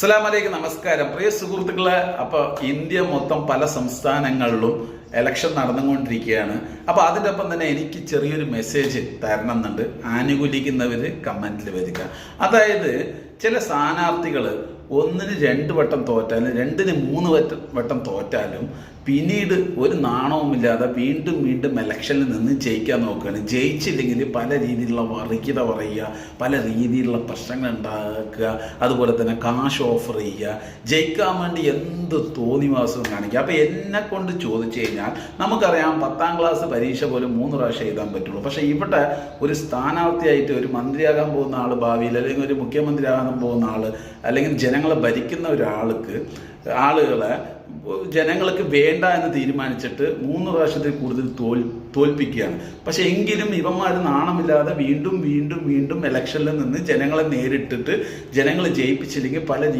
അസ്സലാമലൈക്കും, നമസ്കാരം പ്രിയ സുഹൃത്തുക്കളെ. അപ്പോൾ ഇന്ത്യ മൊത്തം പല സംസ്ഥാനങ്ങളിലും ഇലക്ഷൻ നടന്നുകൊണ്ടിരിക്കുകയാണ്. അപ്പോൾ അതിൻ്റെ ഒപ്പം തന്നെ എനിക്ക് ചെറിയൊരു മെസ്സേജ് തരണം എന്നുണ്ട്. ആനുകൂലിക്കുന്നവർ കമൻറ്റിൽ വരിക. അതായത് ചില സ്ഥാനാർത്ഥികൾ ഒന്നിന് 2 വട്ടം തോറ്റാലും 2ന് 3 വട്ടം തോറ്റാലും പിന്നീട് ഒരു നാണവുമില്ലാതെ വീണ്ടും വീണ്ടും ഇലക്ഷനിൽ നിന്ന് ജയിക്കാൻ നോക്കുകയാണ്. ജയിച്ചില്ലെങ്കിൽ പല രീതിയിലുള്ള വർഗീയത പറയുക, പല രീതിയിലുള്ള പ്രശ്നങ്ങൾ ഉണ്ടാക്കുക, അതുപോലെ തന്നെ കാശ് ഓഫർ ചെയ്യുക, ജയിക്കാൻ വേണ്ടി എന്ത് തോന്നിവാസവും കാണിക്കുക. അപ്പോൾ എന്നെ കൊണ്ട് ചോദിച്ചു കഴിഞ്ഞാൽ നമുക്കറിയാം 10ാം ക്ലാസ് പരീക്ഷ പോലും 3 പ്രാവശ്യം എഴുതാൻ പറ്റുള്ളൂ. പക്ഷേ ഇവിടെ ഒരു സ്ഥാനാർത്ഥിയായിട്ട് ഒരു മന്ത്രിയാകാൻ പോകുന്ന ആൾ, ഭാവിയിൽ അല്ലെങ്കിൽ ഒരു മുഖ്യമന്ത്രിയാകാൻ പോകുന്ന ആൾ, അല്ലെങ്കിൽ ജനങ്ങളെ ഭരിക്കുന്ന ഒരാൾക്ക് ആളുകളെ ജനങ്ങൾക്ക് വേണ്ട എന്ന് തീരുമാനിച്ചിട്ട് 3 പ്രാവശ്യത്തിൽ കൂടുതൽ തോൽപ്പിക്കുകയാണ്. പക്ഷെ എങ്കിലും ഇവന്മാർ നാണമില്ലാതെ വീണ്ടും വീണ്ടും വീണ്ടും ഇലക്ഷനിൽ നിന്ന് ജനങ്ങളെ നേരിട്ടിട്ട് ജനങ്ങളെ ജയിപ്പിച്ചില്ലെങ്കിൽ പല